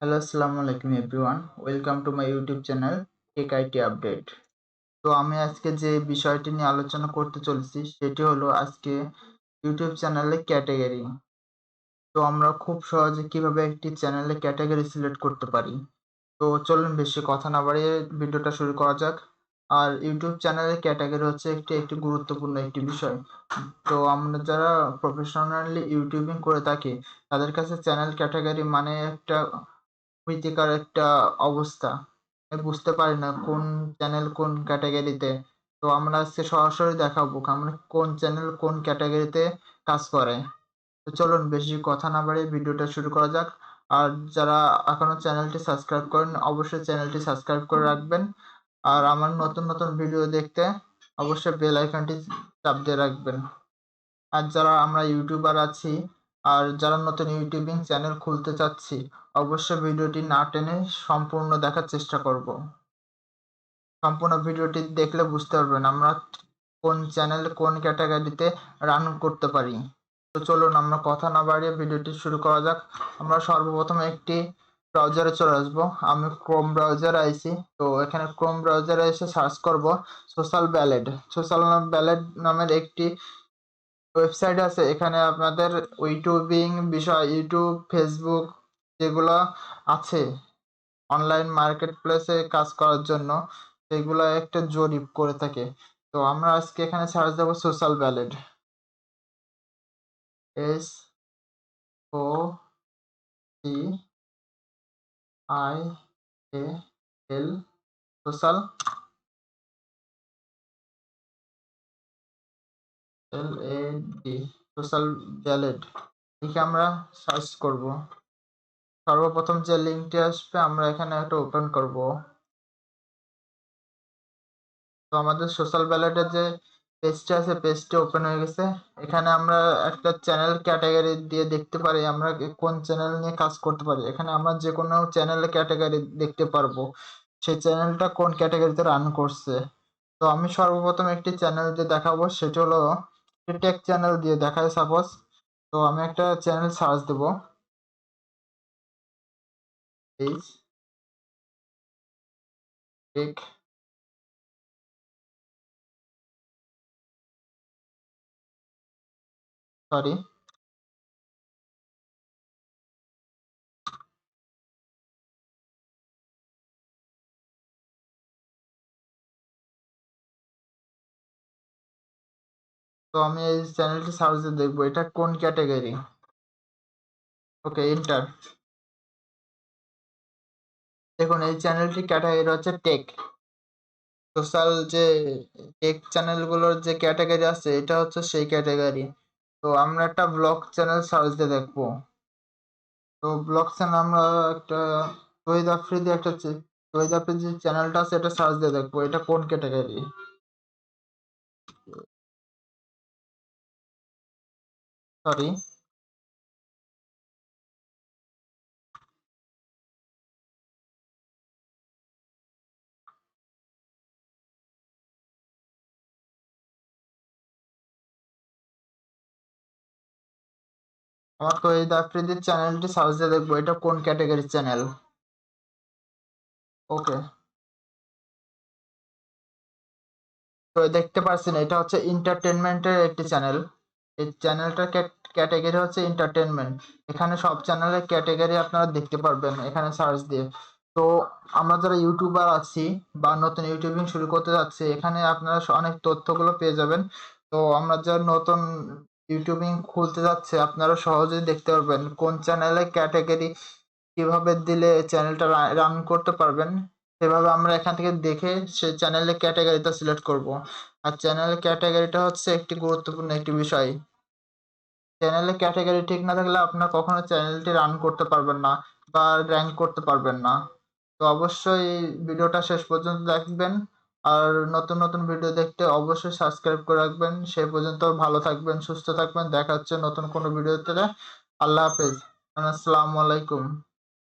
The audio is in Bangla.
হ্যালো, আসসালামু আলাইকুম everyone. Welcome to my YouTube channel Tech IT Update. তো আমি আজকে যে বিষয়টি নিয়ে আলোচনা করতে চলেছি সেটি হলো আজকে ইউটিউব চ্যানেলে ক্যাটেগরি। তো আমরা খুব সহজে কিভাবে একটি চ্যানেলে ক্যাটেগরি সিলেক্ট করতে পারি। তো চলুন বেশি কথা না বাড়িয়ে ভিডিওটা শুরু করা যাক। আর ইউটিউব চ্যানেলের ক্যাটেগরি হচ্ছে একটি গুরুত্বপূর্ণ একটি বিষয়। তো আমরা যারা প্রফেশনালি ইউটিউবিং করে থাকি তাদের কাছে চ্যানেল ক্যাটেগরি মানে একটা ভীতিকর একটা অবস্থা। আমি বুঝতে পারি না কোন চ্যানেল কোন ক্যাটাগরিতে। তো আমরা আজকে সরাসরি দেখাবো আমরা কোন চ্যানেল কোন ক্যাটাগরিতে কাজ করে। তো চলুন বেশি কথা না বাড়িয়ে ভিডিওটা শুরু করা যাক। আর যারা এখনো চ্যানেলটি সাবস্ক্রাইব করেন অবশ্যই চ্যানেলটি সাবস্ক্রাইব করে রাখবেন। আর আমার নতুন ভিডিও দেখতে অবশ্যই বেল আইকনটি চাপ দিয়ে রাখবেন। আর যারা আমরা ইউটিউবার আছি আর যারা নতুন ইউটিউবিং চ্যানেল খুলতে চাচ্ছি অবশ্যই ভিডিওটি না টেনে সম্পূর্ণ দেখার চেষ্টা করব। সম্পূর্ণ ভিডিওটি দেখলে বুঝতে পারবেন আমরা কোন চ্যানেল কোন ক্যাটাগরিতে রান করতে পারি। তো চলুন আমরা কথা না বাড়িয়ে ভিডিওটি শুরু করা যাক। আমরা সর্বপ্রথম একটি ব্রাউজারে চলে আসবো। আমি ক্রোম ব্রাউজারে আইছি। তো এখানে ক্রোম ব্রাউজারে এসে সার্চ করব সোশ্যাল ব্যালেড। সোশ্যাল ব্যালেড নামের একটি ওয়েবসাইট আছে। এখানে আপনাদের ইউটিউবিং বিষয় ইউটিউব ফেসবুক যেগুলো আছে অনলাইন মার্কেট প্লেসে কাজ করার জন্য সেগুলো একটা জরিপ করে থাকে। তো আমরা আজকে এখানে সার্চ দেবো Social Blade, SOCIAL social LAD Social Blade লিখে আমরা সার্চ করব। সর্বপ্রথম যে লিঙ্কটি আসবে আমরা এখানে একটা ওপেন করব। তো আমাদের সোশ্যাল ব্যালেটের যে পেজটা আছে পেজটি ওপেন হয়ে গেছে। এখানে আমরা একটা চ্যানেল ক্যাটাগরি দিয়ে দেখতে পারি আমরা কোন চ্যানেল নিয়ে কাজ করতে পারি। এখানে আমরা যে কোনো চ্যানেলের ক্যাটাগরি দেখতে পারবো সেই চ্যানেলটা কোন ক্যাটাগরিতে রান করছে। তো আমি সর্বপ্রথম একটি চ্যানেল দিয়ে দেখাবো সেটি হলো টেক চ্যানেল দিয়ে দেখায় সাপোজ। তো আমি একটা চ্যানেল সার্চ দেব, এইচ টেক সরি তো আমি এই চ্যানেলটি সার্চ দিয়ে দেখবো এটা কোন ক্যাটাগরি। ওকে, এন্টার। দেখুন এই চ্যানেলটি ক্যাটাগরি হচ্ছে টেক। সোশ্যাল যে টেক চ্যানেলগুলোর যে ক্যাটাগরি আছে এটা হচ্ছে সেই ক্যাটাগরি। তো আমরা একটা ব্লগ চ্যানেল সার্চ দিয়ে দেখবো। তো ব্লগ চ্যানেল আমরা একটা তহিদ আফ্রিদি একটা তহিদ আফ্রিদি যে চ্যানেলটা আছে এটা সার্চ দিয়ে দেখবো এটা কোন ক্যাটাগরি। সরি, আমার তহিদ আফ্রিদির চ্যানেলটি সার্চ দিয়ে দেখবো এটা কোন ক্যাটাগরির চ্যানেল। ওকে, তো দেখতে পাচ্ছেন এটা হচ্ছে এন্টারটেনমেন্টের একটি চ্যানেল। এই চ্যানেলটার ক্যাটাগরি হচ্ছে এন্টারটেনমেন্ট। এখানে সব চ্যানেলের ক্যাটাগরি আপনারা দেখতে পারবেন এখানে সার্চ দিয়ে। তো আমরা যারা ইউটিউবার আছি বা নতুন ইউটিউবিং শুরু করতে যাচ্ছি এখানে আপনারা অনেক তথ্যগুলো পেয়ে যাবেন। তো আমরা যারা নতুন ইউটিউবিং খুলতে যাচ্ছে আপনারা সহজেই দেখতে পারবেন কোন চ্যানেলের ক্যাটাগরি কিভাবে দিলে চ্যানেলটা রান করতে পারবেন। সেভাবে আমরা এখান থেকে দেখে সেই চ্যানেলের ক্যাটাগরিটা সিলেক্ট করব। আর চ্যানেলের ক্যাটাগরিটা হচ্ছে একটি গুরুত্বপূর্ণ একটি বিষয়। চ্যানেলের ক্যাটাগরি ঠিক না থাকলে আপনার কখনো চ্যানেলটি রান করতে পারবেন না বা র্যাঙ্ক করতে পারবেন না। তো অবশ্যই ভিডিওটা শেষ পর্যন্ত দেখবেন। আর নতুন ভিডিও দেখতে অবশ্যই সাবস্ক্রাইব করে রাখবেন। সেই পর্যন্ত ভালো থাকবেন সুস্থ থাকবেন। দেখা হচ্ছে নতুন কোনো ভিডিওতে। আল্লাহ হাফেজ। আসসালামু আলাইকুম।